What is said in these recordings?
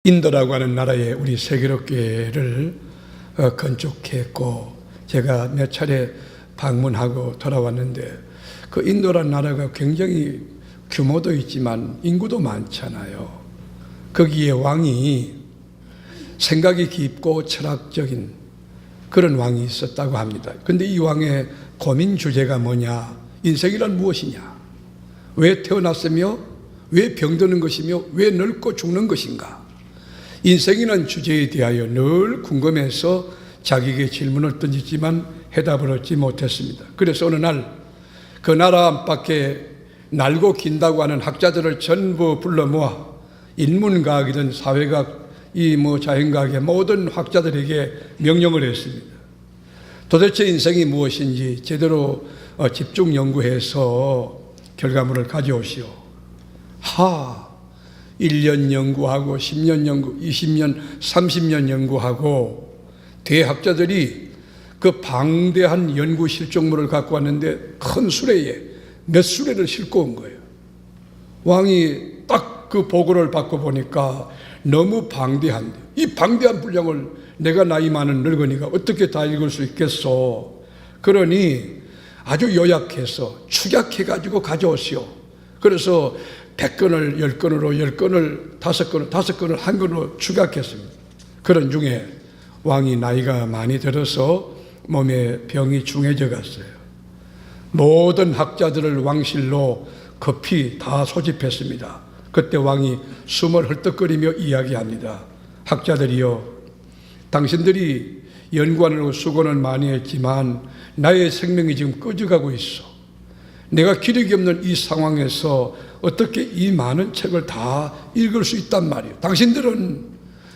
인도라고 하는 나라에 우리 세계로교회를 건축했고, 제가 몇 차례 방문하고 돌아왔는데, 그 인도라는 나라가 굉장히 규모도 있지만 인구도 많잖아요. 거기에 왕이 생각이 깊고 철학적인 그런 왕이 있었다고 합니다. 그런데 이 왕의 고민 주제가 뭐냐? 인생이란 무엇이냐? 왜 태어났으며 왜 병드는 것이며 왜 늙고 죽는 것인가? 인생이라는 주제에 대하여 늘 궁금해서 자기에게 질문을 던지지만 해답을 얻지 못했습니다. 그래서 어느 날 그 나라 밖에 날고 긴다고 하는 학자들을 전부 불러 모아 인문과학이든 사회과학, 자연과학의 모든 학자들에게 명령을 했습니다. 도대체 인생이 무엇인지 제대로 집중 연구해서 결과물을 가져오시오. 1년 연구하고 10년 연구, 20년, 30년 연구하고 대학자들이 그 방대한 연구 실적물을 갖고 왔는데 큰 수레에 몇 수레를 싣고 온 거예요. 왕이 딱 그 보고를 받고 보니까 너무 방대한데, 이 방대한 분량을 내가 나이 많은 늙은이가 어떻게 다 읽을 수 있겠소? 그러니 아주 요약해서 축약해가지고 가져오시오. 그래서 100건을 10건으로, 10건을 5건을, 5건을 한 건으로 축약했습니다. 그런 중에 왕이 나이가 많이 들어서 몸에 병이 중해져 갔어요. 모든 학자들을 왕실로 급히 다 소집했습니다. 그때 왕이 숨을 헐떡거리며 이야기합니다. 학자들이여, 당신들이 연구하느라고 수고는 많이 했지만 나의 생명이 지금 꺼져가고 있어. 내가 기력이 없는 이 상황에서 어떻게 이 많은 책을 다 읽을 수 있단 말이에요. 당신들은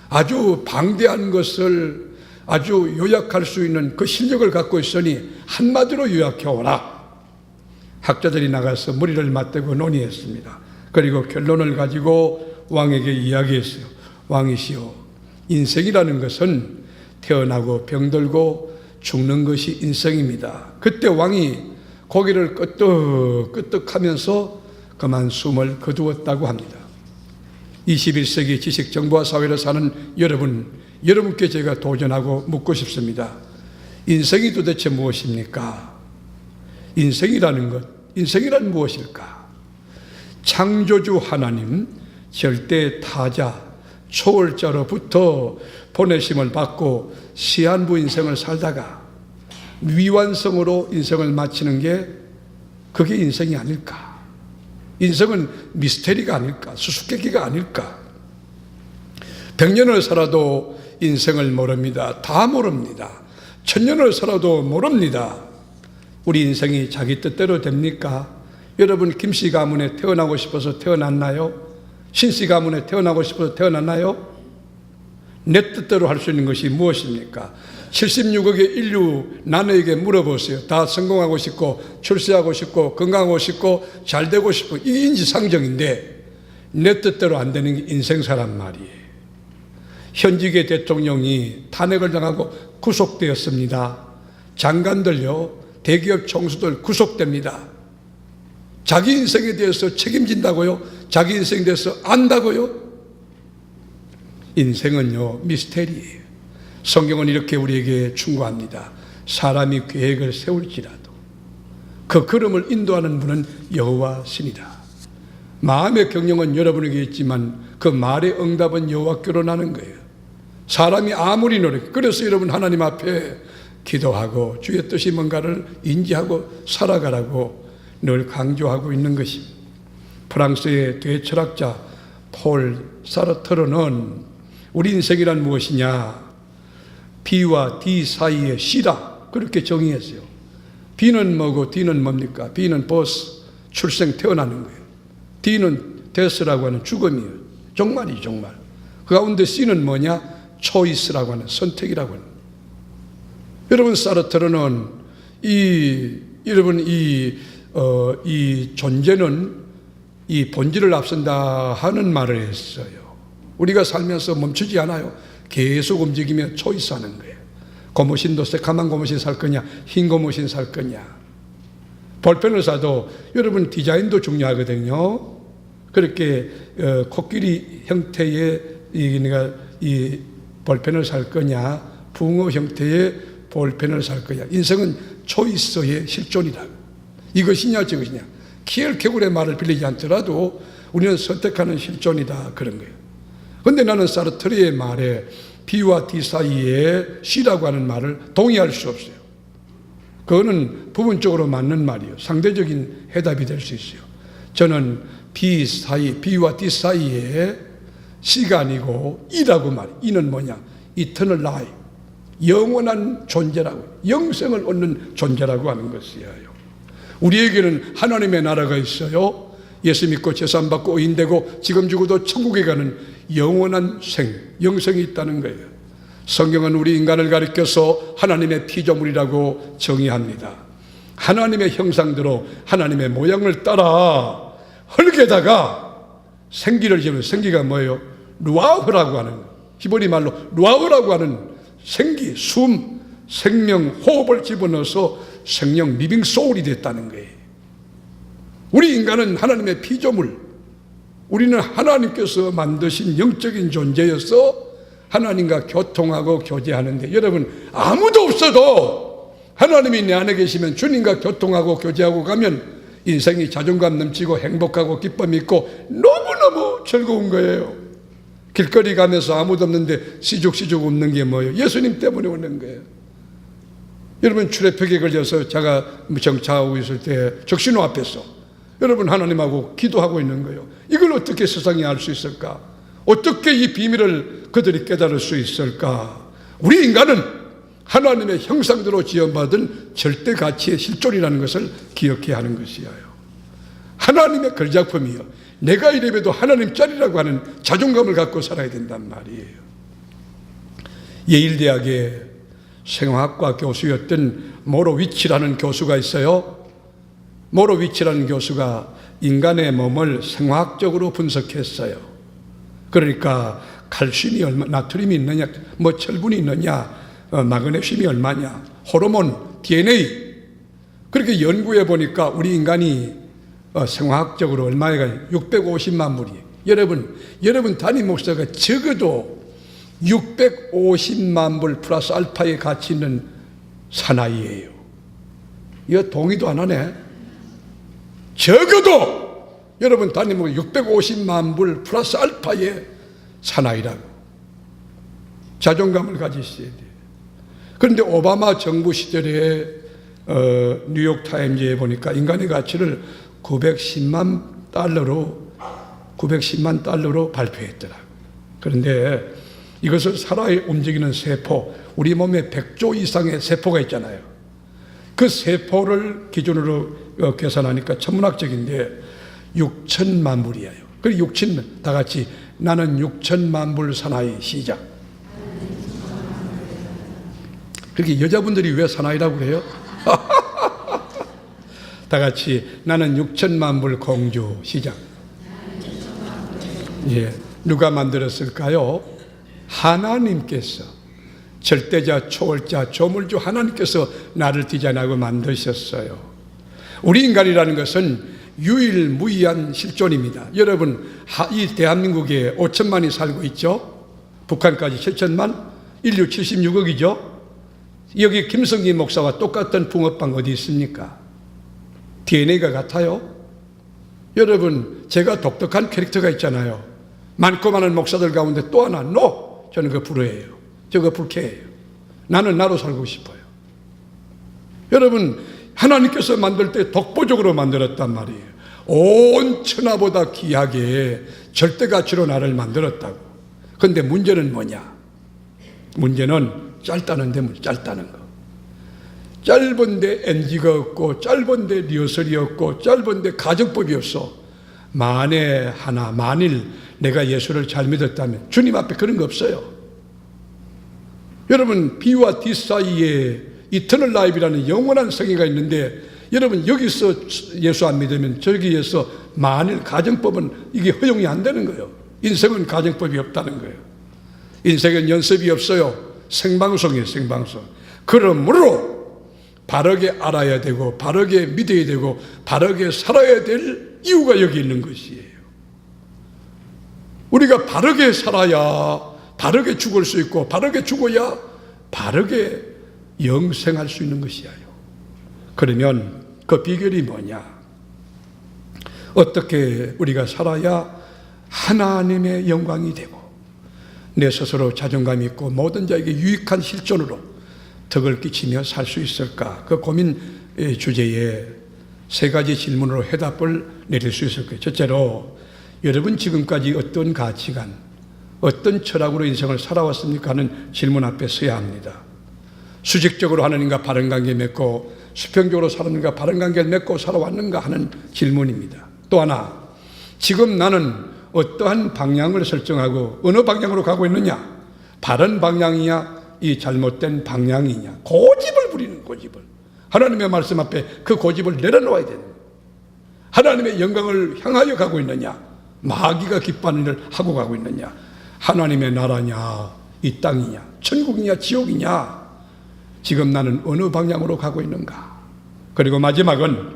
아주 방대한 것을 아주 요약할 수 있는 그 실력을 갖고 있으니 한마디로 요약해오라. 학자들이 나가서 머리를 맞대고 논의했습니다. 그리고 결론을 가지고 왕에게 이야기했어요. 왕이시여, 인생이라는 것은 태어나고 병들고 죽는 것이 인생입니다. 그때 왕이 고개를 끄떡끄떡하면서 그만 숨을 거두었다고 합니다. 21세기 지식정보화 사회를 사는 여러분께 제가 도전하고 묻고 싶습니다. 인생이 도대체 무엇입니까? 인생이란 무엇일까? 창조주 하나님, 절대 타자, 초월자로부터 보내심을 받고 시한부 인생을 살다가 미완성으로 인생을 마치는 게 그게 인생이 아닐까? 인생은 미스테리가 아닐까? 수수께끼가 아닐까? 100년을 살아도 인생을 모릅니다. 다 모릅니다. 1000년을 살아도 모릅니다. 우리 인생이 자기 뜻대로 됩니까? 여러분, 김씨 가문에 태어나고 싶어서 태어났나요? 신씨 가문에 태어나고 싶어서 태어났나요? 내 뜻대로 할 수 있는 것이 무엇입니까? 76억의 인류 나누에게 물어보세요. 다 성공하고 싶고 출세하고 싶고 건강하고 싶고 잘 되고 싶고, 이게 인지상정인데 내 뜻대로 안 되는 게 인생사란 말이에요. 현직의 대통령이 탄핵을 당하고 구속되었습니다. 장관들요, 대기업 총수들 구속됩니다. 자기 인생에 대해서 책임진다고요? 자기 인생에 대해서 안다고요? 인생은요, 미스테리예요. 성경은 이렇게 우리에게 충고합니다. 사람이 계획을 세울지라도 그 걸음을 인도하는 분은 여호와 신이다. 마음의 경영은 여러분에게 있지만 그 말의 응답은 여호와께로 나는 거예요. 사람이 아무리 노력해, 그래서 여러분 하나님 앞에 기도하고 주의 뜻이 뭔가를 인지하고 살아가라고 늘 강조하고 있는 것입니다. 프랑스의 대철학자 폴 사르트르는 우리 인생이란 무엇이냐? B와 D 사이의 C다, 그렇게 정의했어요. B는 뭐고 D는 뭡니까? B는 버스, 출생, 태어나는 거예요. D는 데스라고 하는 죽음이에요. 정말이 정말. 그 가운데 C는 뭐냐? 초이스라고 하는 선택이라고 하는. 여러분, 사르트르는 이 존재는 이 본질을 앞선다 하는 말을 했어요. 우리가 살면서 멈추지 않아요. 계속 움직이며 초이스하는 거예요. 고무신도 새카만 고무신 살 거냐, 흰 고무신 살 거냐. 볼펜을 사도 여러분 디자인도 중요하거든요. 그렇게 코끼리 형태의 내가 이 볼펜을 살 거냐, 붕어 형태의 볼펜을 살 거냐. 인생은 초이스의 실존이라고. 이것이냐 저것이냐. 키엘케굴의 말을 빌리지 않더라도 우리는 선택하는 실존이다, 그런 거예요. 그런데 나는 사르트르의 말에 B와 D 사이에 C라고 하는 말을 동의할 수 없어요. 그거는 부분적으로 맞는 말이에요. 상대적인 해답이 될 수 있어요. 저는 B와 D 사이에 C가 아니고 E라고 말해요. E는 뭐냐? Eternal life. 영원한 존재라고, 영생을 얻는 존재라고 하는 것이에요. 우리에게는 하나님의 나라가 있어요. 예수 믿고 제사함받고 의인되고 지금 죽어도 천국에 가는 영원한 영생이 있다는 거예요. 성경은 우리 인간을 가리켜서 하나님의 피조물이라고 정의합니다. 하나님의 형상대로 하나님의 모양을 따라 흙에다가 생기를 지으면, 생기가 뭐예요? 루아흐라고 하는, 히브리 말로 루아흐라고 하는 생기, 숨, 생명, 호흡을 집어넣어서 생명, 리빙 소울이 됐다는 거예요. 우리 인간은 하나님의 피조물, 우리는 하나님께서 만드신 영적인 존재여서 하나님과 교통하고 교제하는데, 여러분 아무도 없어도 하나님이 내 안에 계시면 주님과 교통하고 교제하고 가면 인생이 자존감 넘치고 행복하고 기쁨이 있고 너무너무 즐거운 거예요. 길거리 가면서 아무도 없는데 시죽시죽 웃는 게 뭐예요? 예수님 때문에 웃는 거예요. 여러분 출애표기에 걸려서 제가 정차하고 있을 때 적신호 앞에서 여러분 하나님하고 기도하고 있는 거예요. 이걸 어떻게 세상이 알 수 있을까? 어떻게 이 비밀을 그들이 깨달을 수 있을까? 우리 인간은 하나님의 형상대로 지어받은 절대 가치의 실존이라는 것을 기억해야 하는 것이에요. 하나님의 걸작품이요, 내가 이래봬도 하나님 짤이라고 하는 자존감을 갖고 살아야 된단 말이에요. 예일대학의 생화학과 교수였던 모로위치라는 교수가 있어요. 모로위치라는 교수가 인간의 몸을 생화학적으로 분석했어요. 그러니까 칼슘이 얼마, 나트륨이 있느냐, 뭐 철분이 있느냐, 마그네슘이 얼마냐, 호르몬, DNA, 그렇게 연구해 보니까 우리 인간이 생화학적으로 얼마가 650만 불이에요. 여러분 담임 목사가 적어도 650만 불 플러스 알파의 가치 있는 사나이예요. 이거 동의도 안 하네. 적어도 여러분 담임 목사 650만 불 플러스 알파의 사나이라고. 자존감을 가지셔야 돼요. 그런데 오바마 정부 시절에 뉴욕 타임즈에 보니까 인간의 가치를 910만 달러로 발표했더라고요. 그런데 이것을 살아 움직이는 세포, 우리 몸에 100조 이상의 세포가 있잖아요. 그 세포를 기준으로 계산하니까 천문학적인데 6천만 불이에요. 그리고 6천, 다 같이 나는 6천만 불 사나이 시작. 그렇게 여자분들이 왜 사나이라고 그래요? 다 같이 나는 6천만 불 공주 시작. 예, 누가 만들었을까요? 하나님께서, 절대자, 초월자, 조물주 하나님께서 나를 디자인하고 만드셨어요. 우리 인간이라는 것은 유일무이한 실존입니다. 여러분, 이 대한민국에 5천만이 살고 있죠? 북한까지 7천만, 인류 76억이죠? 여기 김성기 목사와 똑같은 붕어빵 어디 있습니까? DNA가 같아요? 여러분, 제가 독특한 캐릭터가 있잖아요. 많고 많은 목사들 가운데 또 하나, 저는 그 불효예요. 저거 불쾌해요. 나는 나로 살고 싶어요. 여러분, 하나님께서 만들 때 독보적으로 만들었단 말이에요. 온 천하보다 귀하게 절대가치로 나를 만들었다고. 그런데 문제는 뭐냐? 문제는 짧다는 거. 짧은데 NG가 없고, 짧은데 리허설이 없고, 짧은데 가정법이 없어. 만일 내가 예수를 잘 믿었다면 주님 앞에 그런 거 없어요. 여러분, B와 D 사이에 이터널 라이프라는 영원한 생애가 있는데, 여러분 여기서 예수 안 믿으면 저기에서 만일 가정법은 이게 허용이 안 되는 거예요. 인생은 가정법이 없다는 거예요. 인생은 연습이 없어요. 생방송이에요, 생방송. 그러므로 바르게 알아야 되고, 바르게 믿어야 되고, 바르게 살아야 될 이유가 여기 있는 것이에요. 우리가 바르게 살아야 바르게 죽을 수 있고, 바르게 죽어야 바르게 영생할 수 있는 것이에요. 그러면 그 비결이 뭐냐? 어떻게 우리가 살아야 하나님의 영광이 되고 내 스스로 자존감 있고 모든 자에게 유익한 실존으로 덕을 끼치며 살 수 있을까? 그 고민 주제에 세 가지 질문으로 해답을 내릴 수 있을 거예요. 첫째로, 여러분 지금까지 어떤 가치관, 어떤 철학으로 인생을 살아왔습니까? 하는 질문 앞에 서야 합니다. 수직적으로 하나님과 바른 관계 맺고 수평적으로 하나님과 바른 관계를 맺고 살아왔는가 하는 질문입니다. 또 하나, 지금 나는 어떠한 방향을 설정하고 어느 방향으로 가고 있느냐? 바른 방향이냐? 이 잘못된 방향이냐? 고집을 부리는 고집을. 하나님의 말씀 앞에 그 고집을 내려놓아야 되는 거예요. 하나님의 영광을 향하여 가고 있느냐? 마귀가 기뻐하는 일을 하고 가고 있느냐? 하나님의 나라냐? 이 땅이냐? 천국이냐? 지옥이냐? 지금 나는 어느 방향으로 가고 있는가? 그리고 마지막은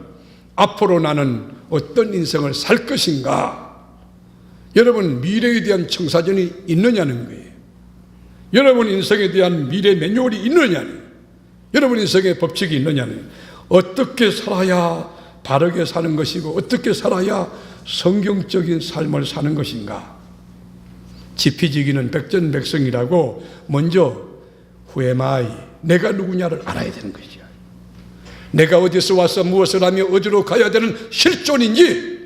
앞으로 나는 어떤 인생을 살 것인가? 여러분 미래에 대한 청사전이 있느냐는 거예요. 여러분 인생에 대한 미래 매뉴얼이 있느냐는 거예요. 여러분 인생의 법칙이 있느냐는 거예요. 어떻게 살아야 바르게 사는 것이고 어떻게 살아야 성경적인 삶을 사는 것인가? 지피지기는 백전백승이라고 먼저 Who am I? 내가 누구냐를 알아야 되는 것이야. 내가 어디서 와서 무엇을 하며 어디로 가야 되는 실존인지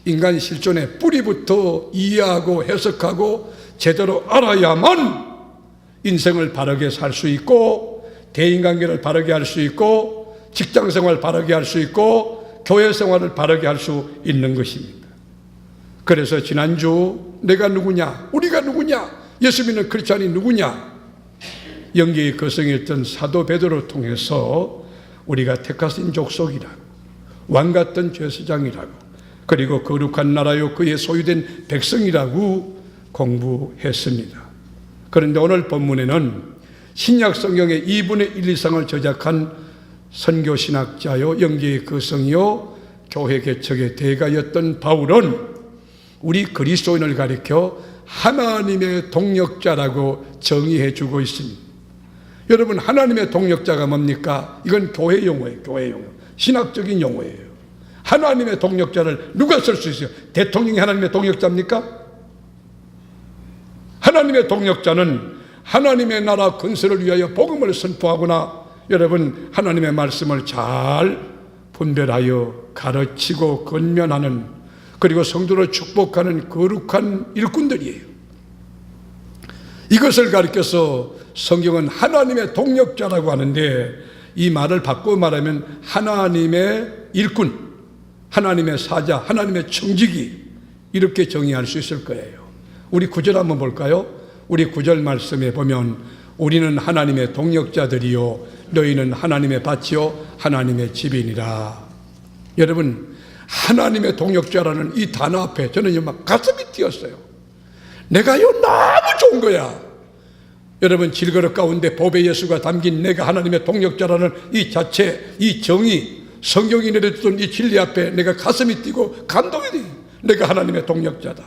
인간 실존의 뿌리부터 이해하고 해석하고 제대로 알아야만 인생을 바르게 살 수 있고 대인관계를 바르게 할 수 있고 직장생활 바르게 할 수 있고 교회생활을 바르게 할 수 있는 것입니다. 그래서 지난주 내가 누구냐, 우리가 누구냐, 예수 믿는 크리스찬이 누구냐, 영계의 거성이었던 사도 베드로를 통해서 우리가 택하신 족속이라고, 왕같은 제사장이라고, 그리고 거룩한 나라요 그의 소유된 백성이라고 공부했습니다. 그런데 오늘 본문에는 신약 성경의 2분의 1 이상을 저작한 선교신학자요 영계의 거성이요 교회 개척의 대가였던 바울은 우리 그리스도인을 가리켜 하나님의 동력자라고 정의해 주고 있습니다. 여러분 하나님의 동력자가 뭡니까? 이건 교회 용어예요. 교회 용어. 신학적인 용어예요. 하나님의 동력자를 누가 쓸 수 있어요? 대통령이 하나님의 동력자입니까? 하나님의 동력자는 하나님의 나라 건설을 위하여 복음을 선포하거나 여러분 하나님의 말씀을 잘 분별하여 가르치고 권면하는 그리고 성도를 축복하는 거룩한 일꾼들이에요. 이것을 가리켜서 성경은 하나님의 동력자라고 하는데 이 말을 바꿔 말하면 하나님의 일꾼, 하나님의 사자, 하나님의 청지기 이렇게 정의할 수 있을 거예요. 우리 9절 한번 볼까요? 우리 9절 말씀에 보면 우리는 하나님의 동력자들이요 너희는 하나님의 밭이요 하나님의 집이니라. 여러분 하나님의 동력자라는 이 단어 앞에 저는 막 가슴이 뛰었어요. 내가요 너무 좋은 거야. 여러분 질그릇 가운데 보배 예수가 담긴 내가 하나님의 동력자라는 이 자체, 이 정의, 성경이 내려줬던 이 진리 앞에 내가 가슴이 뛰고 감동이 돼. 내가 하나님의 동력자다.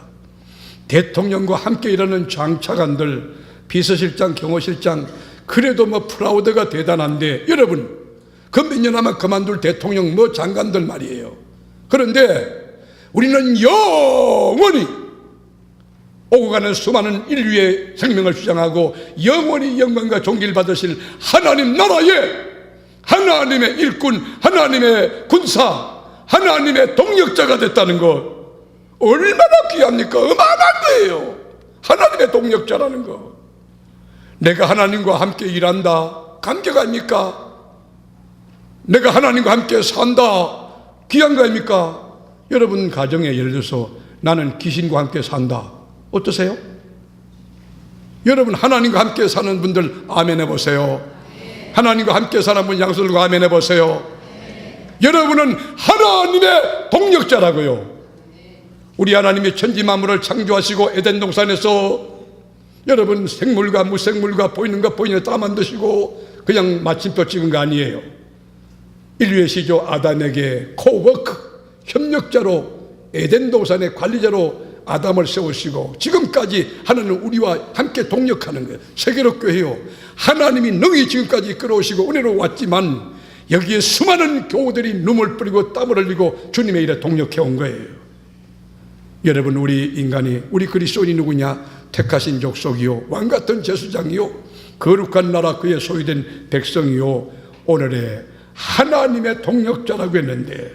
대통령과 함께 일하는 장차관들, 비서실장, 경호실장, 그래도 뭐 프라우드가 대단한데 여러분 그 몇 년 하면 그만둘 대통령 뭐 장관들 말이에요. 그런데 우리는 영원히 오고 가는 수많은 인류의 생명을 주장하고 영원히 영광과 존귀를 받으실 하나님 나라에 하나님의 일꾼, 하나님의 군사, 하나님의 동력자가 됐다는 것 얼마나 귀합니까? 어마어마한 거예요. 하나님의 동력자라는 거. 내가 하나님과 함께 일한다. 감격 아닙니까? 내가 하나님과 함께 산다. 귀한 거 아닙니까? 여러분 가정에 예를 들어서 나는 귀신과 함께 산다. 어떠세요? 여러분 하나님과 함께 사는 분들 아멘 해보세요. 하나님과 함께 사는 분 양손 들고 아멘 해보세요. 여러분은 하나님의 동력자라고요. 우리 하나님이 천지 만물을 창조하시고 에덴 동산에서 여러분 생물과 무생물과 보이는 것 보이는 다 만드시고 그냥 마침표 찍은 거 아니에요. 인류의 시조 아담에게 코워크 협력자로 에덴 동산의 관리자로 아담을 세우시고 지금까지 하나님은 우리와 함께 동력하는 거예요. 세계로 교회요, 하나님이 능히 지금까지 끌어오시고 은혜로 왔지만 여기에 수많은 교우들이 눈물 뿌리고 땀을 흘리고 주님의 일에 동력해 온 거예요. 여러분, 우리 인간이, 우리 그리스도인이 누구냐? 택하신 족속이요, 왕같은 제사장이요, 거룩한 나라 그의 소유된 백성이요, 오늘의 하나님의 동력자라고 했는데,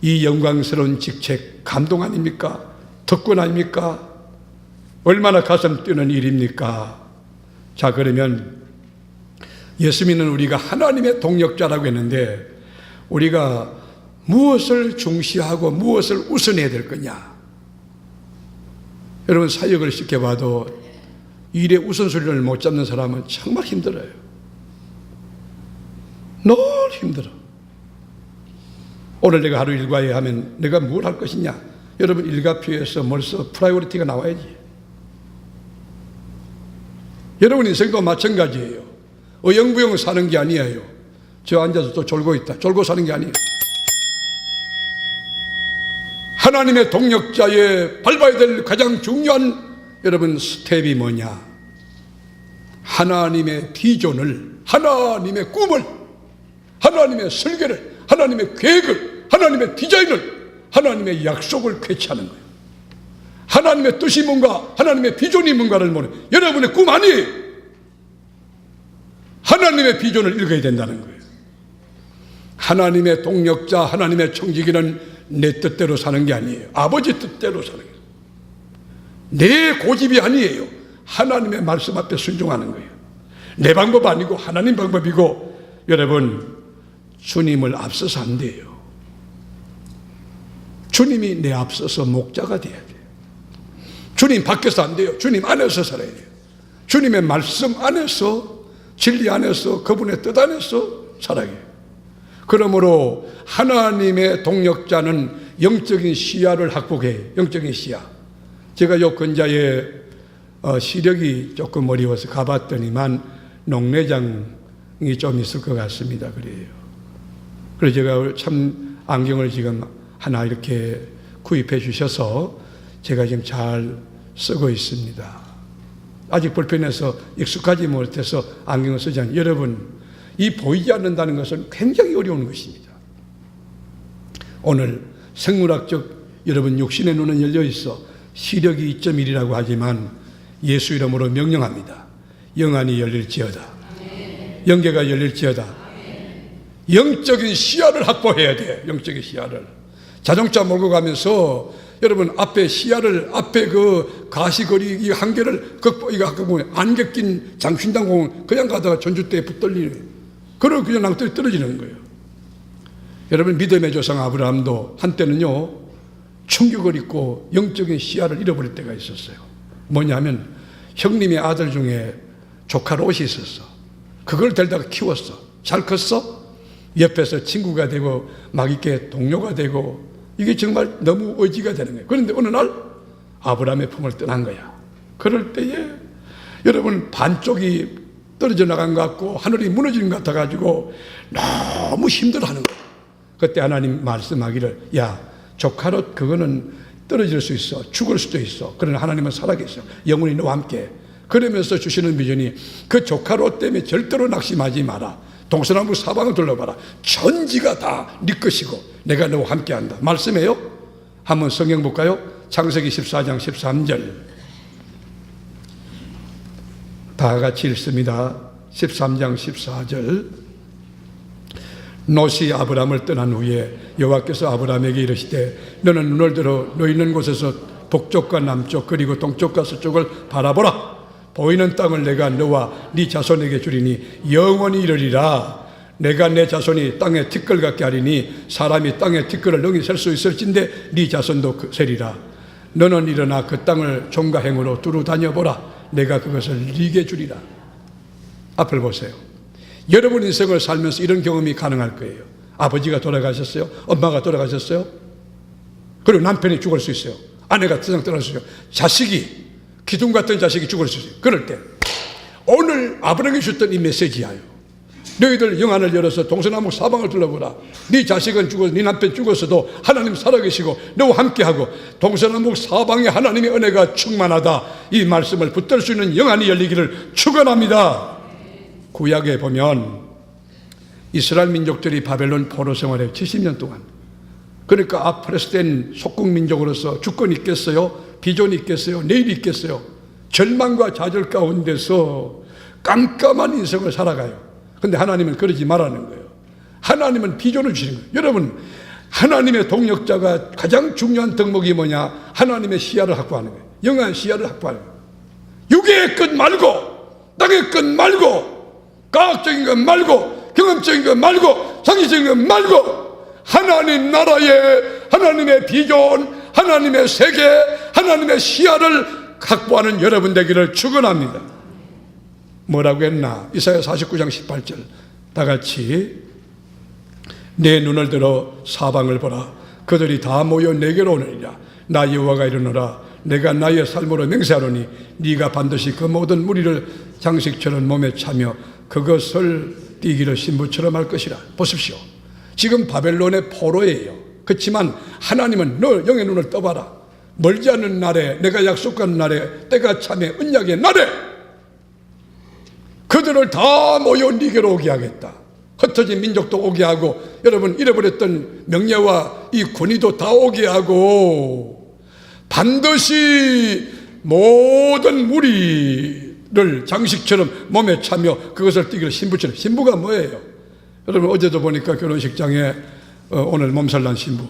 이 영광스러운 직책 감동 아닙니까? 특권 아닙니까? 얼마나 가슴 뛰는 일입니까? 자, 그러면 예수 믿는 우리가 하나님의 동력자라고 했는데, 우리가 무엇을 중시하고 무엇을 우선해야 될 거냐? 여러분, 사역을 쉽게 봐도 일의 우선순위를 못 잡는 사람은 정말 힘들어요. 늘 힘들어. 오늘 내가 하루 일과에 하면 내가 뭘 할 것이냐? 여러분, 일과표에서 벌써 프라이오리티가 나와야지. 여러분 인생도 마찬가지예요. 어영부영 사는 게 아니에요. 저 앉아서 또 졸고 있다. 졸고 사는 게 아니에요. 하나님의 동력자에 밟아야 될 가장 중요한 여러분 스텝이 뭐냐? 하나님의 비전을, 하나님의 꿈을, 하나님의 설계를, 하나님의 계획을, 하나님의 디자인을, 하나님의 약속을 쾌치하는 거예요. 하나님의 뜻이 뭔가, 하나님의 비전이 뭔가를 모르는, 여러분의 꿈 아니에요. 하나님의 비전을 읽어야 된다는 거예요. 하나님의 동력자, 하나님의 청지기는 내 뜻대로 사는 게 아니에요. 아버지 뜻대로 사는 거예요. 내 고집이 아니에요. 하나님의 말씀 앞에 순종하는 거예요. 내 방법 아니고 하나님 방법이고, 여러분, 주님을 앞서서 안 돼요. 주님이 내 앞서서 목자가 돼야 돼요. 주님 밖에서 안 돼요. 주님 안에서 살아야 돼요. 주님의 말씀 안에서, 진리 안에서, 그분의 뜻 안에서 살아야 돼요. 그러므로 하나님의 동력자는 영적인 시야를 확보해요. 영적인 시야. 제가 요 근자에 시력이 조금 어려워서 가봤더니만 녹내장이 좀 있을 것 같습니다. 그래요. 그래서 제가 참 안경을 지금 하나 이렇게 구입해 주셔서 제가 지금 잘 쓰고 있습니다. 아직 불편해서 익숙하지 못해서 안경을 쓰지 않아요. 여러분, 이 보이지 않는다는 것은 굉장히 어려운 것입니다. 오늘 생물학적 여러분 육신의 눈은 열려 있어 시력이 2.1이라고 하지만 예수 이름으로 명령합니다. 영안이 열릴지어다. 영계가 열릴지어다. 영적인 시야를 확보해야 돼. 영적인 시야를. 자동차 몰고 가면서 여러분 앞에 시야를, 앞에 그 가시거리 이 한계를 이거 아까 보면 안개 낀 장신당공원 그냥 가다가 전주대에 붙들리는, 그걸 그냥 낭떠러지 떨어지는 거예요. 여러분, 믿음의 조상 아브라함도 한때는요 충격을 입고 영적인 시야를 잃어버릴 때가 있었어요. 뭐냐면 형님의 아들 중에 조카 롯이 있었어. 그걸 데려다가 키웠어. 잘 컸어. 옆에서 친구가 되고 막 이렇게 동료가 되고, 이게 정말 너무 의지가 되는 거예요. 그런데 어느 날 아브라함의 품을 떠난 거야. 그럴 때에 여러분 반쪽이 떨어져 나간 것 같고 하늘이 무너지는 것 같아가지고 너무 힘들어하는 거예요. 그때 하나님 말씀하기를, 야, 조카 롯 그거는 떨어질 수 있어. 죽을 수도 있어. 그러나 하나님은 살아계셔. 영원히 너와 함께. 그러면서 주시는 비전이, 그 조카 롯 때문에 절대로 낙심하지 마라. 동서남북 사방을 둘러봐라. 전지가 다 네 것이고 내가 너와 함께한다. 말씀해요. 한번 성경 볼까요? 창세기 14장 13절. 다 같이 읽습니다. 13장 14절. 롯이 아브라함을 떠난 후에 여호와께서 아브라함에게 이르시되 너는 눈을 들어 너 있는 곳에서 북쪽과 남쪽 그리고 동쪽과 서쪽을 바라보라. 보이는 땅을 내가 너와 네 자손에게 주리니 영원히 이르리라. 내가 내 자손이 땅에 티끌 같게 하리니 사람이 땅에 티끌을 능히 셀 수 있을진데 네 자손도 세리라. 너는 일어나 그 땅을 종과 행으로 두루 다녀보라. 내가 그것을 네게 주리라. 앞을 보세요. 여러분 인생을 살면서 이런 경험이 가능할 거예요. 아버지가 돌아가셨어요. 엄마가 돌아가셨어요. 그리고 남편이 죽을 수 있어요. 아내가 세상 떠날 수 있어요. 자식이, 기둥 같은 자식이 죽을 수 있어요. 그럴 때 오늘 아브라함이 주셨던 이 메시지야요. 너희들 영안을 열어서 동서남북 사방을 둘러보라. 네 자식은 죽어서 네 남편 죽었어도 하나님 살아계시고 너와 함께하고 동서남북 사방에 하나님의 은혜가 충만하다. 이 말씀을 붙들 수 있는 영안이 열리기를 축원합니다. 구약에 보면 이스라엘 민족들이 바벨론 포로 생활에 70년 동안, 그러니까 아프레스된 속국민족으로서 주권이 있겠어요? 비전이 있겠어요? 내일이 있겠어요? 절망과 좌절 가운데서 깜깜한 인생을 살아가요. 근데 하나님은 그러지 말라는 거예요. 하나님은 비전을 주시는 거예요. 여러분, 하나님의 동력자가 가장 중요한 덕목이 뭐냐? 하나님의 시야를 확보하는 거예요. 영한 시야를 확보하는 거예요. 육의 끝 말고, 땅의 끝 말고, 과학적인 것 말고, 경험적인 것 말고, 상식적인 것 말고, 하나님 나라의 하나님의 비전, 하나님의 세계, 하나님의 시야를 확보하는 여러분 되기를 축원합니다. 뭐라고 했나? 이사야 49장 18절 다 같이 내 눈을 들어 사방을 보라. 그들이 다 모여 내게로 오느니라. 나 여호와가 이르노라. 내가 나의 삶으로 맹세하노니 네가 반드시 그 모든 무리를 장식처럼 몸에 차며 그것을 띠기를 신부처럼 할 것이라. 보십시오. 지금 바벨론의 포로예요. 그렇지만 하나님은 너 영의 눈을 떠봐라. 멀지 않은 날에, 내가 약속한 날에, 때가 참에 언약의 날에 그들을 다 모여 네게로 오게 하겠다. 흩어진 민족도 오게 하고, 여러분 잃어버렸던 명예와 이 권위도 다 오게 하고, 반드시 모든 무리를 장식처럼 몸에 차며 그것을 띠기를 신부처럼. 신부가 뭐예요? 여러분 어제도 보니까 결혼식장에 오늘 몸살난 신부,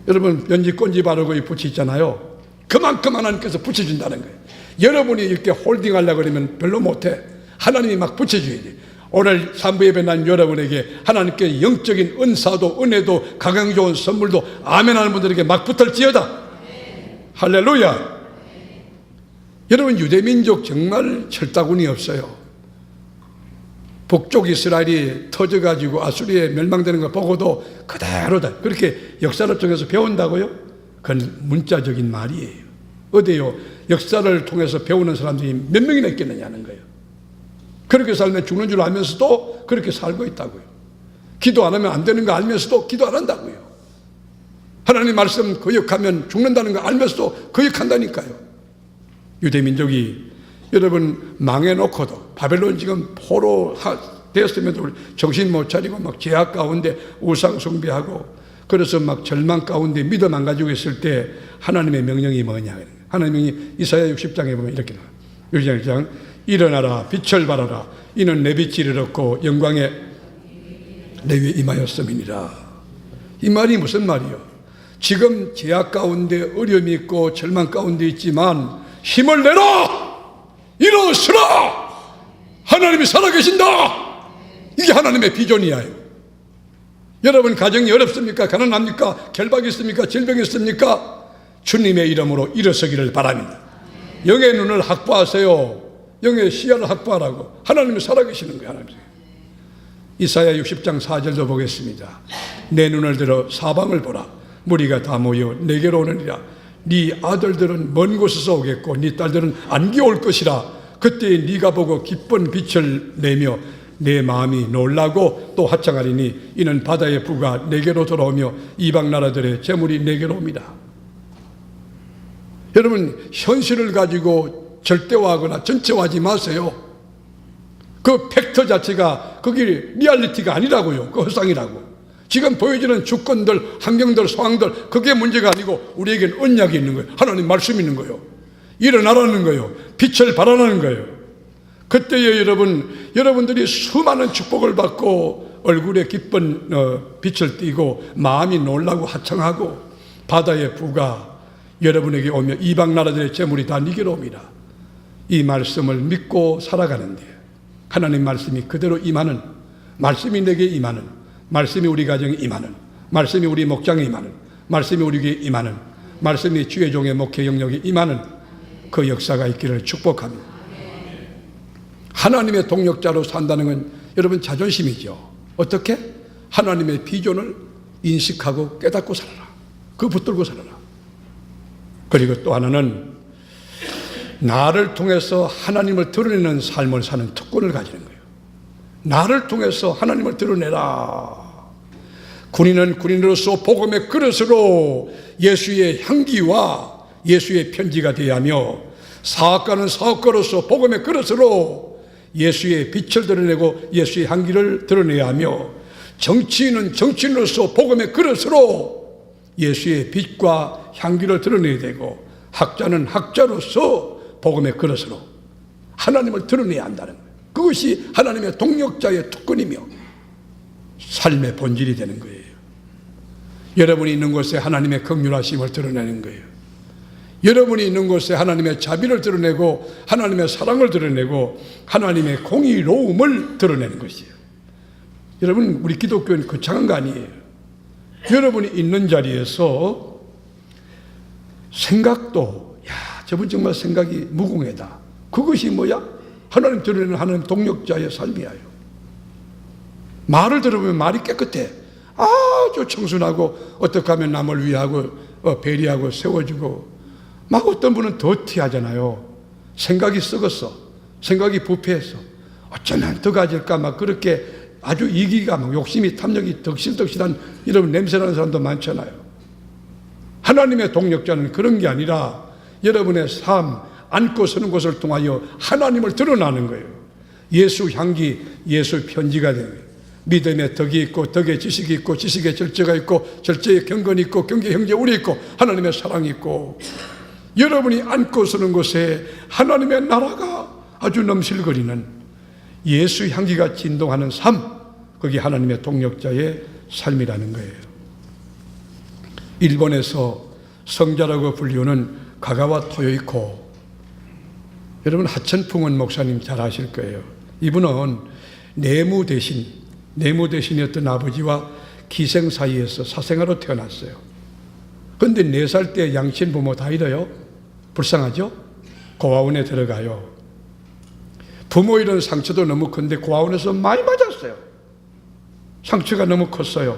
여러분 연지 꼰지 바르고 이 붙이 있잖아요. 그만큼 하나님께서 붙여준다는 거예요. 여러분이 이렇게 홀딩하려고 그러면 별로 못해. 하나님이 막 붙여줘야지. 오늘 산부 예배 난 여러분에게 하나님께 영적인 은사도 은혜도 가강 좋은 선물도 아멘하는 분들에게 막 붙을지어다. 할렐루야. 여러분 유대민족 정말 철다군이 없어요. 북쪽 이스라엘이 터져가지고 아수리에 멸망되는 걸 보고도 그대로다. 그렇게 역사를 통해서 배운다고요? 그건 문자적인 말이에요. 어디요? 역사를 통해서 배우는 사람들이 몇 명이나 있겠느냐는 거예요. 그렇게 살면 죽는 줄 알면서도 그렇게 살고 있다고요. 기도 안 하면 안 되는 거 알면서도 기도 안 한다고요. 하나님 말씀 거역하면 죽는다는 거 알면서도 거역한다니까요. 유대민족이 여러분 망해놓고도 바벨론 지금 포로 되었음에도 정신 못 차리고 막 죄악 가운데 우상 숭배하고, 그래서 막 절망 가운데 믿음 안 가지고 있을 때 하나님의 명령이 뭐냐? 하나님이 이사야 60장에 보면 이렇게 나와요. 60장 일어나라 빛을 발하라. 이는 내 빛이 이르렀고 영광에 내 위에 임하였음이니라. 이 말이 무슨 말이요? 지금 죄악 가운데 어려움이 있고 절망 가운데 있지만 힘을 내라! 일어서라! 하나님이 살아계신다! 이게 하나님의 비전이에요. 여러분 가정이 어렵습니까? 가난합니까? 결박이 있습니까? 질병이 있습니까? 주님의 이름으로 일어서기를 바랍니다. 영의 눈을 확보하세요. 영의 시야를 확보하라고. 하나님이 살아계시는 거예요. 하나님. 이사야 60장 4절도 보겠습니다. 내 눈을 들어 사방을 보라. 무리가 다 모여 내게로 오느니라. 네 아들들은 먼 곳에서 오겠고 네 딸들은 안개 올 것이라. 그때 네가 보고 기쁜 빛을 내며 내 마음이 놀라고 또 화창하리니 이는 바다의 부가 내게로 돌아오며 이방 나라들의 재물이 내게로 옵니다. 여러분 현실을 가지고 절대화하거나 전체화하지 마세요. 그 팩터 자체가 그게 리얼리티가 아니라고요. 그 허상이라고. 지금 보여지는 주권들, 환경들, 상황들 그게 문제가 아니고 우리에게는 언약이 있는 거예요. 하나님 말씀이 있는 거예요. 일어나라는 거예요. 빛을 발하라는 거예요. 그때에 여러분들이 수많은 축복을 받고 얼굴에 기쁜 빛을 띠고 마음이 놀라고 화창하고 바다의 부가 여러분에게 오며 이방 나라들의 재물이 다 네게로 옵니다. 이 말씀을 믿고 살아가는데 하나님 말씀이 그대로 임하는, 말씀이 내게 임하는, 말씀이 우리 가정에 임하는, 말씀이 우리 목장에 임하는, 말씀이 우리에게 임하는, 말씀이 주의 종의 목회 영역에 임하는 그 역사가 있기를 축복합니다. 하나님의 동력자로 산다는 건 여러분 자존심이죠. 어떻게? 하나님의 비전을 인식하고 깨닫고 살아라. 그거 붙들고 살아라. 그리고 또 하나는 나를 통해서 하나님을 드러내는 삶을 사는 특권을 가지는 거예요. 나를 통해서 하나님을 드러내라. 군인은 군인으로서 복음의 그릇으로 예수의 향기와 예수의 편지가 되어야 하며, 사업가는 사업가로서 복음의 그릇으로 예수의 빛을 드러내고 예수의 향기를 드러내야 하며, 정치인은 정치인으로서 복음의 그릇으로 예수의 빛과 향기를 드러내야 되고, 학자는 학자로서 복음의 그릇으로 하나님을 드러내야 한다는 거예요. 그것이 하나님의 동력자의 특권이며 삶의 본질이 되는 거예요. 여러분이 있는 곳에 하나님의 긍휼하심을 드러내는 거예요. 여러분이 있는 곳에 하나님의 자비를 드러내고 하나님의 사랑을 드러내고 하나님의 공의로움을 드러내는 것이에요. 여러분, 우리 기독교는 거창한 거 아니에요. 여러분이 있는 자리에서 생각도, 저분 정말 생각이 무궁하다. 그것이 뭐야? 하나님 드러내는 하나님 동력자의 삶이에요. 말을 들어보면 말이 깨끗해. 아주 청순하고, 어떻게 하면 남을 위하고 배려하고 세워주고, 막 어떤 분은 더티하잖아요. 생각이 썩었어. 생각이 부패했어. 어쩌면 더 가질까 막 그렇게 아주 이기가 막 욕심이 탐욕이 덕실덕실한 이런 냄새나는 사람도 많잖아요. 하나님의 동력자는 그런 게 아니라 여러분의 삶, 앉고 서는 것을 통하여 하나님을 드러나는 거예요. 예수 향기, 예수 편지가 되는 거예요. 믿음의 덕이 있고 덕의 지식이 있고 지식의 절제가 있고 절제의 경건이 있고 경계의 형제울이 있고 하나님의 사랑이 있고, 여러분이 앉고 서는 곳에 하나님의 나라가 아주 넘실거리는 예수 향기가 진동하는 삶, 그게 하나님의 동력자의 삶이라는 거예요. 일본에서 성자라고 불리우는 가가와 토요이코, 여러분 하천풍은 목사님 잘 아실 거예요. 이분은 내무 대신이었던 아버지와 기생 사이에서 사생아로 태어났어요. 그런데 4살 때 양친 부모 다 잃어요. 불쌍하죠? 고아원에 들어가요. 부모 잃은 상처도 너무 큰데 고아원에서 많이 맞았어요. 상처가 너무 컸어요.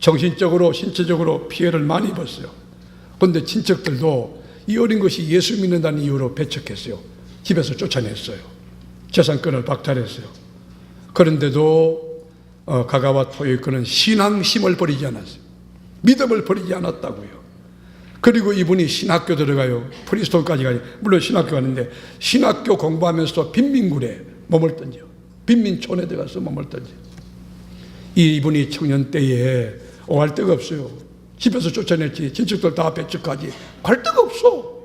정신적으로 신체적으로 피해를 많이 입었어요. 그런데 친척들도 이 어린 것이 예수 믿는다는 이유로 배척했어요. 집에서 쫓아냈어요. 재산권을 박탈했어요. 그런데도 가가와 토요이코는 신앙심을 버리지 않았어요. 믿음을 버리지 않았다고요. 그리고 이분이 신학교 들어가요. 프리스톤까지 가요. 물론 신학교 가는데 신학교 공부하면서도 빈민굴에 몸을 던져. 빈민촌에 들어가서 몸을 던져. 이분이 청년 때에 오할 데가 없어요. 집에서 쫓아냈지. 친척들 다 배척하지. 갈 데가 없어.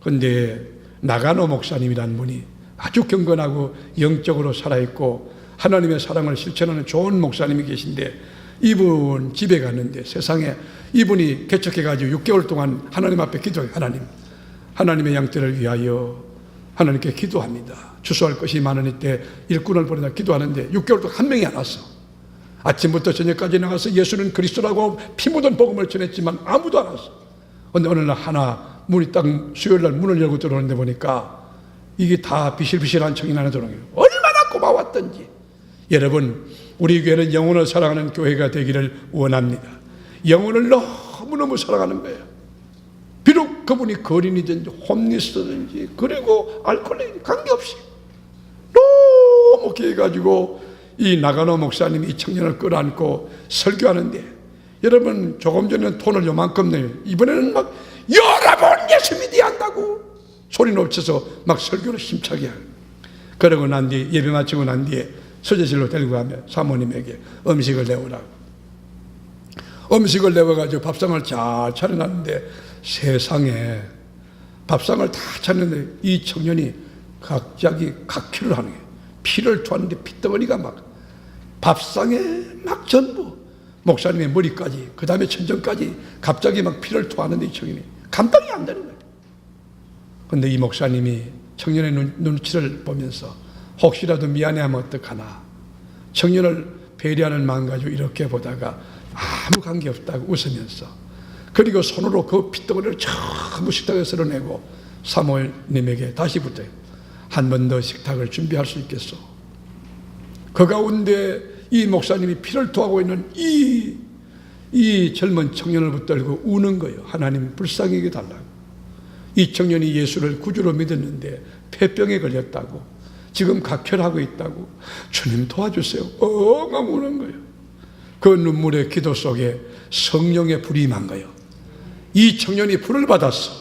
그런데 나가노 목사님이라는 분이 아주 경건하고 영적으로 살아있고 하나님의 사랑을 실천하는 좋은 목사님이 계신데, 이분 집에 갔는데 세상에 이분이 개척해가지고 6개월 동안 하나님 앞에 기도해요. 하나님의 양떼를 위하여 하나님께 기도합니다. 추수할 것이 많으니 때 일꾼을 보내다 기도하는데 6개월 동안 한 명이 안 왔어. 아침부터 저녁까지 나가서 예수는 그리스도라고 피 묻은 복음을 전했지만 아무도 안 왔어. 그런데 어느 날 하나 문이 딱 수요일 날 문을 열고 들어오는데 보니까 이게 다 비실비실한 청인 하나 들어오는 거예요. 얼마나 고마웠던지. 여러분, 우리 교회는 영혼을 사랑하는 교회가 되기를 원합니다. 영혼을 너무너무 사랑하는 거예요. 비록 그분이 거린이든지 홈리스든지 그리고 알코올이든지 관계없이 너무 기해가지고 이 나가노 목사님이 이 청년을 끌어안고 설교하는데, 여러분 조금 전에는 톤을 요만큼 내요. 이번에는 막 여러분 예수 믿어야 한다고 소리 높여서 막 설교를 힘차게 하고, 그러고 난 뒤에 예배 마치고 난 뒤에 서재실로 데리고 가면 사모님에게 음식을 내오라고. 음식을 내어가지고 밥상을 잘 차려놨는데 세상에 밥상을 다 차렸는데 이 청년이 갑자기 각퀴를 하는 거예요. 피를 토하는데 핏덩어리가 막 밥상에 막 전부 목사님의 머리까지 그 다음에 천정까지 갑자기 막 피를 토하는데 이 청년이 감당이 안 되는 거예요. 그런데 이 목사님이 청년의 눈치를 보면서 혹시라도 미안해하면 어떡하나, 청년을 배려하는 마음 가지고 이렇게 보다가 아무 관계없다고 웃으면서, 그리고 손으로 그 핏덩어리를 전부 식탁에 쓸어내고 사모님에게 다시 붙어요. 한 번 더 식탁을 준비할 수 있겠소? 그 가운데 이 목사님이 피를 토하고 있는 이 젊은 청년을 붙들고 우는 거예요. 하나님 불쌍히 달라고. 이 청년이 예수를 구주로 믿었는데 폐병에 걸렸다고, 지금 각혈하고 있다고. 주님 도와주세요. 엉엉 우는 거예요. 그 눈물의 기도 속에 성령의 불이 임한 거예요. 이 청년이 불을 받았어.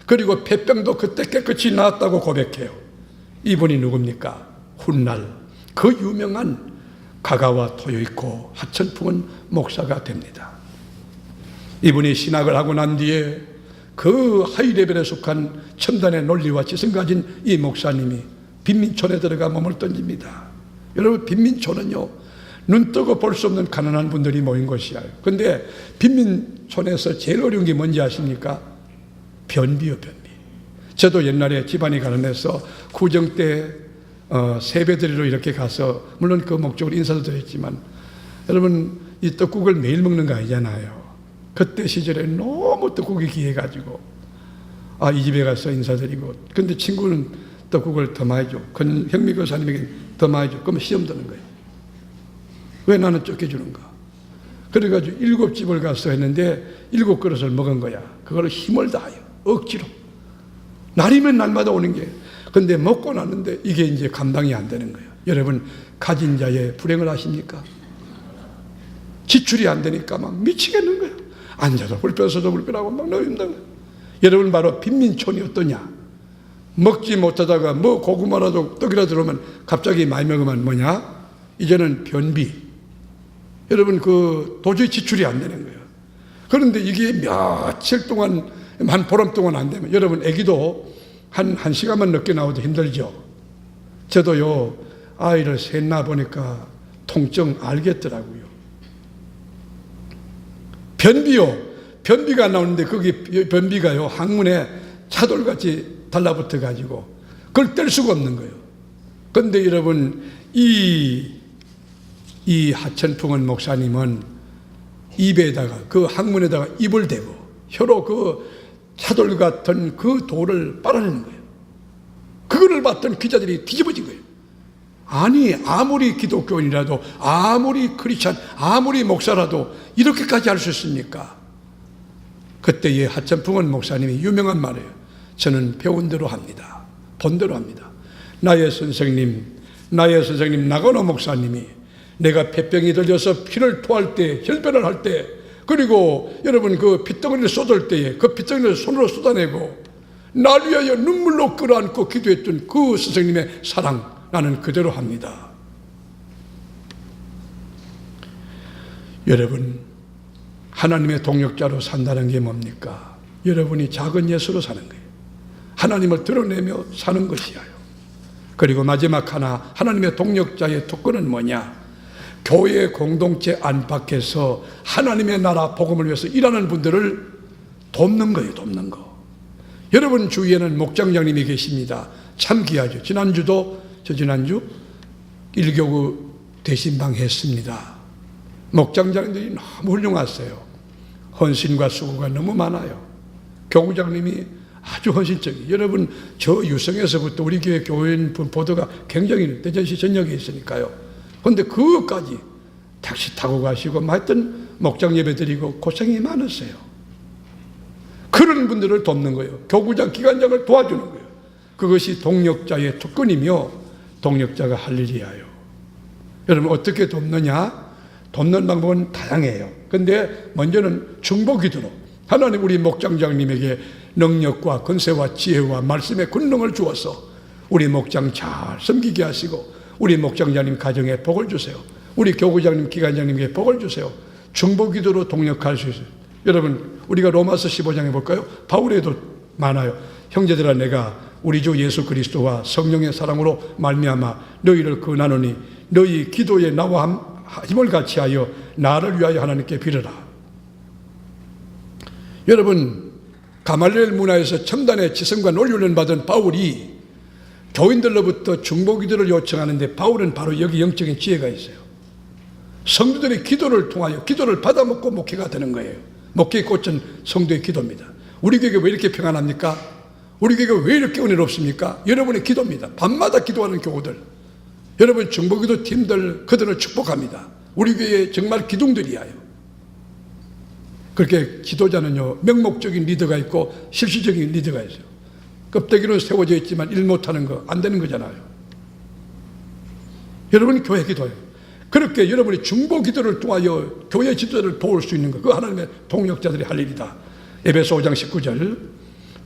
그리고 폐병도 그때 깨끗이 나았다고 고백해요. 이분이 누굽니까? 훗날 그 유명한 가가와 토요이코 하천풍은 목사가 됩니다. 이분이 신학을 하고 난 뒤에 그 하이레벨에 속한 첨단의 논리와 지성 가진 이 목사님이 빈민촌에 들어가 몸을 던집니다. 여러분, 빈민촌은요, 눈 뜨고 볼 수 없는 가난한 분들이 모인 곳이에요. 그런데 빈민촌에서 제일 어려운 게 뭔지 아십니까? 변비요, 변비. 저도 옛날에 집안이 가난해서 구정 때 세배드리러 이렇게 가서, 물론 그 목적으로 인사도 드렸지만, 여러분, 이 떡국을 매일 먹는 거 아니잖아요. 그때 시절에 너무 떡국이 귀해가지고, 이 집에 가서 인사드리고, 근데 친구는 떡국을 더 많이 줘. 현미 교사님에게 더 많이 줘. 그러면 시험 드는 거예요. 왜 나는 적게 주는가? 그래가지고 7집을 가서 했는데 7그릇을 먹은 거야. 그걸 힘을 다하여, 억지로. 날이면 날마다 오는 게. 근데 먹고 났는데 이게 이제 감당이 안 되는 거예요. 여러분, 가진 자의 불행을 아십니까? 지출이 안 되니까 막 미치겠는 거예요. 앉아서 불편서도 불편하고 막 너무 힘든 거예요. 여러분, 바로 빈민촌이 어떠냐? 먹지 못하다가 뭐 고구마라도 떡이라도 들어오면 갑자기 많이 먹으면 뭐냐? 이제는 변비. 여러분, 도저히 지출이 안 되는 거예요. 그런데 이게 며칠 동안, 한 보름 동안 안 되면, 여러분, 애기도 한 시간만 늦게 나와도 힘들죠. 저도요, 아이를 셋 낳아 보니까 통증 알겠더라고요. 변비요. 변비가 나오는데 거기 변비가요, 항문에 차돌같이 달라붙어 가지고 그걸 뗄 수가 없는 거예요. 그런데 여러분, 이 하천풍은 목사님은 입에다가, 그 항문에다가 입을 대고 혀로 그 차돌 같은 그 돌을 빨아내는 거예요. 그거를 봤던 기자들이 뒤집어진 거예요. 아니, 아무리 기독교인이라도, 아무리 크리스찬, 아무리 목사라도 이렇게까지 할 수 있습니까? 그때의 하천풍은 목사님이 유명한 말이에요. 저는 배운 대로 합니다. 본 대로 합니다. 나의 선생님 나가노 목사님이 내가 폐병이 들려서 피를 토할 때, 혈변을 할 때, 그리고 여러분 그 핏덩어리를 쏟을 때에 그 핏덩어리를 손으로 쏟아내고 날 위하여 눈물로 끌어안고 기도했던 그 선생님의 사랑, 나는 그대로 합니다. 여러분, 하나님의 동역자로 산다는 게 뭡니까? 여러분이 작은 예수로 사는 거예요. 하나님을 드러내며 사는 것이에요. 그리고 마지막 하나, 하나님의 동역자의 특권은 뭐냐? 교회 공동체 안팎에서 하나님의 나라 복음을 위해서 일하는 분들을 돕는 거예요. 돕는 거. 여러분 주위에는 목장장님이 계십니다. 참 귀하죠. 지난주 일교구 대신방 했습니다. 목장장님들이 너무 훌륭하세요. 헌신과 수고가 너무 많아요. 교구장님이 아주 헌신적이에요. 여러분, 저 유성에서부터 우리 교인 보도가 굉장히 대전시 전역에 있으니까요. 그런데 그것까지 택시 타고 가시고 하여튼 목장 예배 드리고 고생이 많으세요. 그런 분들을 돕는 거예요. 교구장, 기관장을 도와주는 거예요. 그것이 동역자의 특권이며 동역자가 할 일이에요. 여러분, 어떻게 돕느냐? 돕는 방법은 다양해요. 그런데 먼저는 중보 기도로 하나님 우리 목장장님에게 능력과 권세와 지혜와 말씀의 권능을 주어서 우리 목장 잘 섬기게 하시고 우리 목장장님 가정에 복을 주세요. 우리 교구장님, 기관장님에게 복을 주세요. 중보 기도로 동력할 수 있어요. 여러분, 우리가 로마서 15장에 볼까요? 바울에도 많아요. 형제들아, 내가 우리 주 예수 그리스도와 성령의 사랑으로 말미암아 너희를 권하노니 너희 기도에 나와 힘을 같이 하여 나를 위하여 하나님께 빌어라. 여러분, 가말리엘 문화에서 첨단의 지성과 논리훈련 받은 바울이 교인들로부터 중보기도를 요청하는데 바울은 바로 여기 영적인 지혜가 있어요. 성도들의 기도를 통하여 기도를 받아먹고 목회가 되는 거예요. 목회의 꽃은 성도의 기도입니다. 우리 교회가 왜 이렇게 평안합니까? 우리 교회가 왜 이렇게 은혜롭습니까? 여러분의 기도입니다. 밤마다 기도하는 교우들, 여러분 중보기도 팀들, 그들을 축복합니다. 우리 교회에 정말 기둥들이에요. 그렇게 지도자는요, 명목적인 리더가 있고 실질적인 리더가 있어요. 껍데기로 세워져 있지만 일 못하는 거 안 되는 거잖아요. 여러분이 교회 기도해요. 그렇게 여러분이 중보 기도를 통하여 교회 지도자를 도울 수 있는 것, 그 하나님의 동력자들이 할 일이다. 에베소 5장 19절,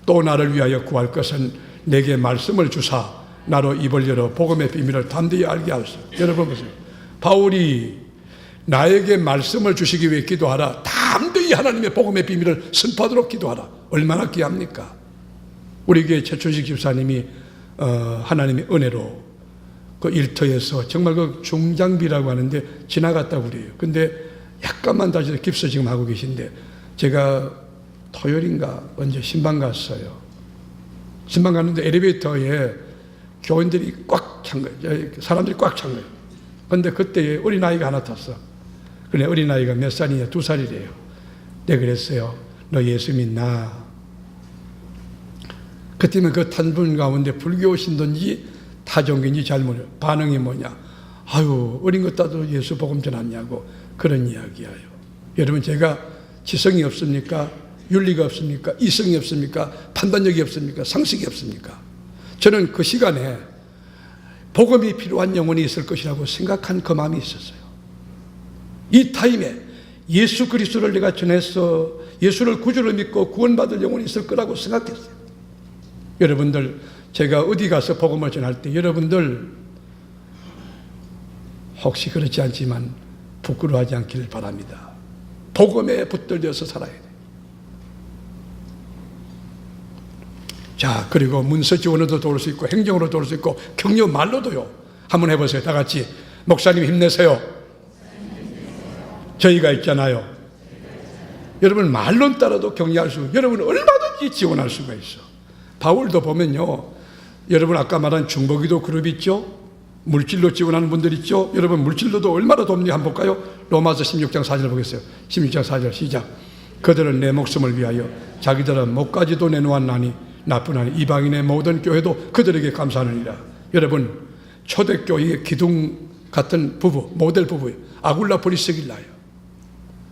또 나를 위하여 구할 것은 내게 말씀을 주사 나로 입을 열어 복음의 비밀을 담대히 알게 하소서. 여러분 보세요. 바울이 나에게 말씀을 주시기 위해 기도하라, 담대히 하나님의 복음의 비밀을 선포하도록 기도하라. 얼마나 귀합니까? 우리 교회 최춘식 집사님이 하나님의 은혜로 그 일터에서 정말 그 중장비라고 하는데 지나갔다고 그래요. 근데 약간만 다시 깁스 지금 하고 계신데, 제가 토요일인가 언제 신방 갔어요. 신방 갔는데 엘리베이터에 교인들이 꽉 찬 거예요. 사람들이 꽉 찬 거예요. 근데 그때 어린아이가 하나 탔어. 그래, 어린아이가 몇 살이냐? 2살이래요. 내가 그랬어요. 너 예수 믿나? 그때는 그 탄 분 가운데 불교신든지 타종인지 잘 모르요. 반응이 뭐냐? 아유, 어린 것 따도 예수 복음 전하냐고 그런 이야기예요. 여러분, 제가 지성이 없습니까? 윤리가 없습니까? 이성이 없습니까? 판단력이 없습니까? 상식이 없습니까? 저는 그 시간에 복음이 필요한 영혼이 있을 것이라고 생각한 그 마음이 있었어요. 이 타임에 예수 그리스도를 내가 전해서 예수를 구주로 믿고 구원받을 영혼이 있을 거라고 생각했어요. 여러분들, 제가 어디 가서 복음을 전할 때 여러분들 혹시 그렇지 않지만 부끄러워하지 않기를 바랍니다. 복음에 붙들려서 살아야 돼요. 자, 그리고 문서 지원으로도 도울 수 있고 행정으로 도울 수 있고 격려 말로도요. 한번 해보세요. 다 같이. 목사님 힘내세요. 저희가 있잖아요. 여러분, 말론 따라도 격려할 수, 여러분 얼마든지 지원할 수가 있어. 바울도 보면요, 여러분 아까 말한 중보기도 그룹 있죠? 물질로 지원하는 분들 있죠? 여러분 물질로도 얼마나 돕니 한번 볼까요? 로마서 16장 4절 보겠어요. 16장 4절 시작. 그들은 내 목숨을 위하여 자기들은 목까지도 내놓았나니 나뿐 아니 이방인의 모든 교회도 그들에게 감사하느니라. 여러분, 초대교회의 기둥 같은 부부, 모델 부부예요. 아굴라 브리스길라예요.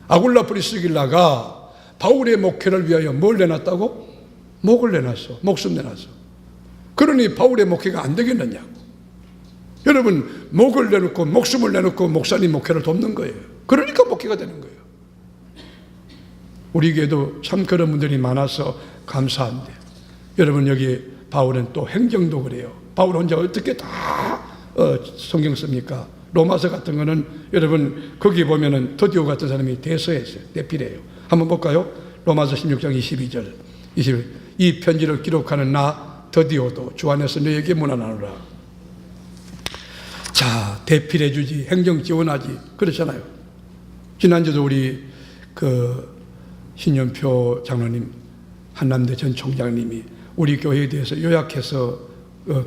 아굴라 브리스길라가 바울의 목회를 위하여 뭘 내놨다고? 목을 내놨어. 목숨 내놨어. 그러니 바울의 목회가 안 되겠느냐고. 여러분, 목을 내놓고 목숨을 내놓고 목사님 목회를 돕는 거예요. 그러니까 목회가 되는 거예요. 우리 교회도 참 그런 분들이 많아서 감사한데, 여러분 여기 바울은 또 행정도 그래요. 바울 혼자 어떻게 다 성경 씁니까? 로마서 같은 거는 여러분 거기 보면은 드디오 같은 사람이 대서했어요. 대필해요. 한번 볼까요? 로마서 16장 22절 21. 이 편지를 기록하는 나 드디오도 주 안에서 너에게 문안하노라. 자, 대필해 주지, 행정 지원하지, 그렇잖아요. 지난주도 우리 그 신연표 장로님, 한남대 전 총장님이 우리 교회에 대해서 요약해서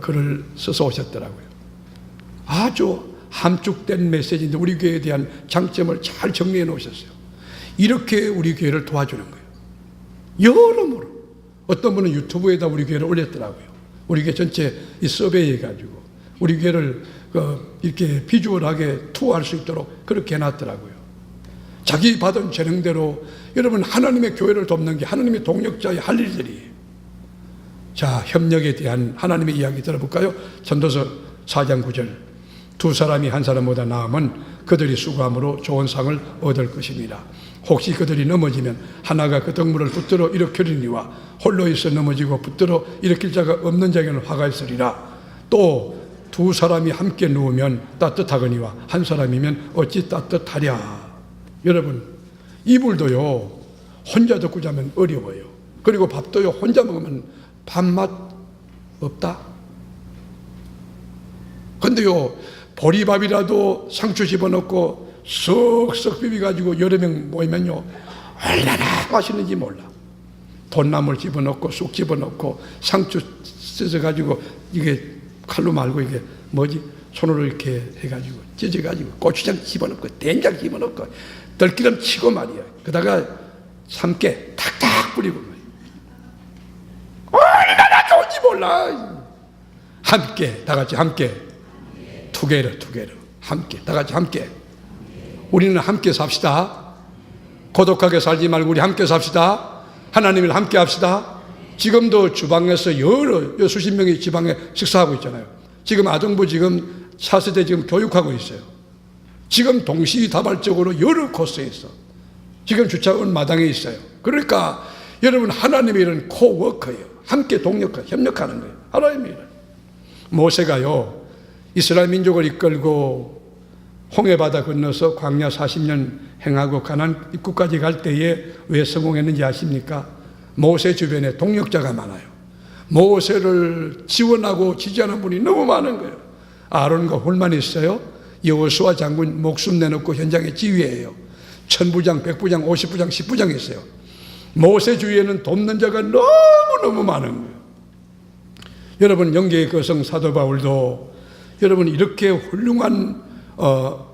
글을 써서 오셨더라고요. 아주 함축된 메시지인데 우리 교회에 대한 장점을 잘 정리해 놓으셨어요. 이렇게 우리 교회를 도와주는 거예요. 여러모로. 어떤 분은 유튜브에다 우리 교회를 올렸더라고요. 우리 교회 전체 이 서베이 해가지고 우리 교회를 이렇게 비주얼하게 투어할 수 있도록 그렇게 해놨더라고요. 자기 받은 재능대로 여러분 하나님의 교회를 돕는 게 하나님의 동력자의 할 일들이에요. 자, 협력에 대한 하나님의 이야기 들어볼까요? 전도서 4장 9절. 두 사람이 한 사람보다 나으면 그들이 수고함으로 좋은 상을 얻을 것입니다. 혹시 그들이 넘어지면 하나가 그 덕물을 붙들어 일으키리니와 홀로 있어 넘어지고 붙들어 일으킬 자가 없는 자에게는 화가 있으리라. 또 두 사람이 함께 누우면 따뜻하거니와 한 사람이면 어찌 따뜻하랴. 여러분, 이불도요 혼자 덮고 자면 어려워요. 그리고 밥도요 혼자 먹으면 밥맛 없다. 근데요 보리밥이라도 상추 집어넣고 쓱쓱 비벼가지고 여러 명 모이면요 얼마나 맛있는지 몰라. 돈나물 집어넣고 쑥 집어넣고 상추 찢어가지고 이게 칼로 말고 이게 뭐지 손으로 이렇게 해가지고 찢어가지고 고추장 집어넣고 된장 집어넣고 들기름 치고 말이야. 그러다가 참깨 탁탁 뿌리고 얼마나 좋은지 몰라. 함께 다 같이 함께 투게더 함께 다 같이 함께. 우리는 함께 삽시다. 고독하게 살지 말고 우리 함께 삽시다. 하나님을 함께 합시다. 지금도 주방에서 여러 수십 명이 지방에 식사하고 있잖아요. 지금 아동부 지금 차세대 지금 교육하고 있어요. 지금 동시다발적으로 여러 코스에서 지금 주차원 마당에 있어요. 그러니까 여러분, 하나님의 일은 코워커예요. 함께 협력하는 거예요. 하나님의 일은. 모세가요, 이스라엘 민족을 이끌고 홍해바다 건너서 광야 40년 행하고 가나안 입구까지 갈 때에 왜 성공했는지 아십니까? 모세 주변에 동력자가 많아요. 모세를 지원하고 지지하는 분이 너무 많은 거예요. 아론과 홀만 있어요. 여호수아 장군 목숨 내놓고 현장에 지휘해요. 1000부장, 100부장, 50부장, 10부장 있어요. 모세 주위에는 돕는 자가 너무너무 많은 거예요. 여러분, 영계의 거성 사도 바울도 여러분 이렇게 훌륭한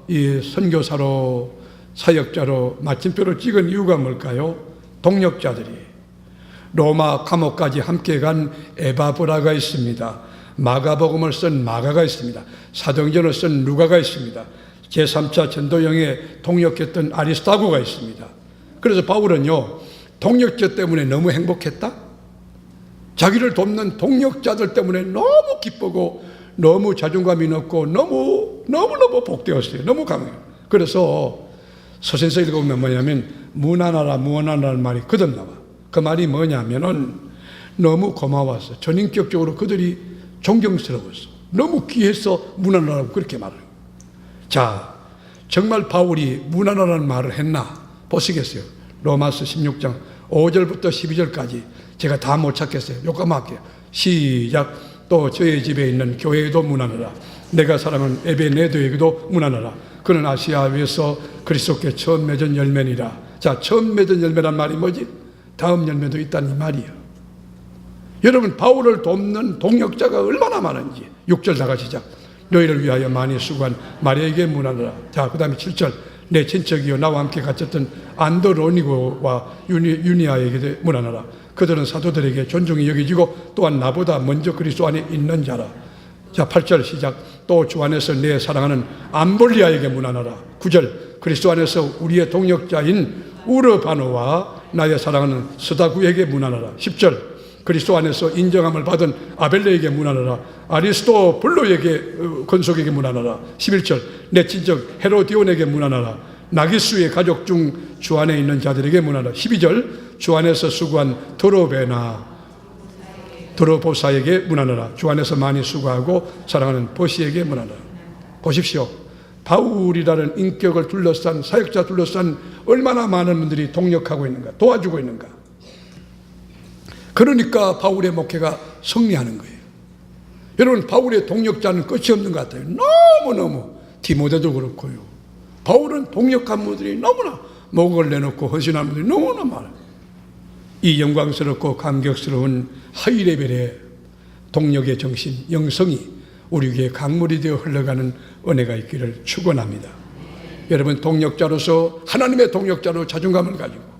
이 선교사로, 사역자로 마침표를 찍은 이유가 뭘까요? 동력자들이. 로마 감옥까지 함께 간 에바브라가 있습니다. 마가복음을 쓴 마가가 있습니다. 사도행전을 쓴 누가가 있습니다. 제3차 전도여행에 동력했던 아리스타고가 있습니다. 그래서 바울은요, 동력자 때문에 너무 행복했다? 자기를 돕는 동력자들 때문에 너무 기쁘고 너무 자존감이 높고 너무너무 복되었어요. 너무 강해요. 그래서 서신서 읽어보면 뭐냐면 무난하라는 말이 거듭 나와. 그 말이 뭐냐면은 너무 고마웠어. 전인격적으로 그들이 존경스러웠어. 너무 귀해서 무난하라고 그렇게 말해요. 자, 정말 바울이 무난하라는 말을 했나 보시겠어요? 로마서 16장 5절부터 12절까지 제가 다 못 찾겠어요. 요까만 할게요. 시작. 또 저의 집에 있는 교회에도 문안하라. 내가 사랑하는 에베네도에게도 문안하라. 그는 아시아 위에서 그리스도께 처음 맺은 열매니라. 자, 처음 맺은 열매란 말이 뭐지? 다음 열매도 있다는 이 말이에요. 여러분, 바울을 돕는 동역자가 얼마나 많은지. 6절 다 같이 시작. 너희를 위하여 많이 수고한 마리아에게 문안하라. 자, 그 다음에 7절. 내 친척이요 나와 함께 갇혔던 안드로니고와 유니아에게 문안하라. 그들은 사도들에게 존중이 여겨지고 또한 나보다 먼저 그리스도 안에 있는 자라. 자, 8절 시작. 또 주 안에서 내 사랑하는 암볼리아에게 문안하라. 9절. 그리스도 안에서 우리의 동역자인 우르바노와 나의 사랑하는 스다구에게 문안하라. 10절. 그리스도 안에서 인정함을 받은 아벨레에게 문안하라. 아리스토블로에게 권속에게 문안하라. 11절. 내 친척 헤로디온에게 문안하라. 나기수의 가족 중 주 안에 있는 자들에게 문안하라. 12절. 주 안에서 수고한 드로보사에게 문안하라. 주 안에서 많이 수고하고 사랑하는 보시에게 문안하라. 보십시오. 바울이라는 인격을 둘러싼, 사역자 둘러싼 얼마나 많은 분들이 동력하고 있는가, 도와주고 있는가. 그러니까 바울의 목회가 승리하는 거예요. 여러분, 바울의 동력자는 끝이 없는 것 같아요. 너무너무. 디모데도 그렇고요. 바울은 동력한 분들이 너무나, 목을 내놓고 헌신한 분들이 너무나 많아요. 이 영광스럽고 감격스러운 하이레벨의 동력의 정신, 영성이 우리에게 강물이 되어 흘러가는 은혜가 있기를 축원합니다. 여러분, 동력자로서, 하나님의 동력자로 자존감을 가지고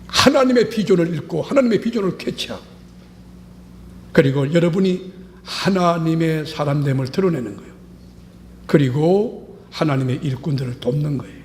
하나님의 비전을 읽고 하나님의 비전을 캐치하고, 그리고 여러분이 하나님의 사람됨을 드러내는 거예요. 그리고 하나님의 일꾼들을 돕는 거예요.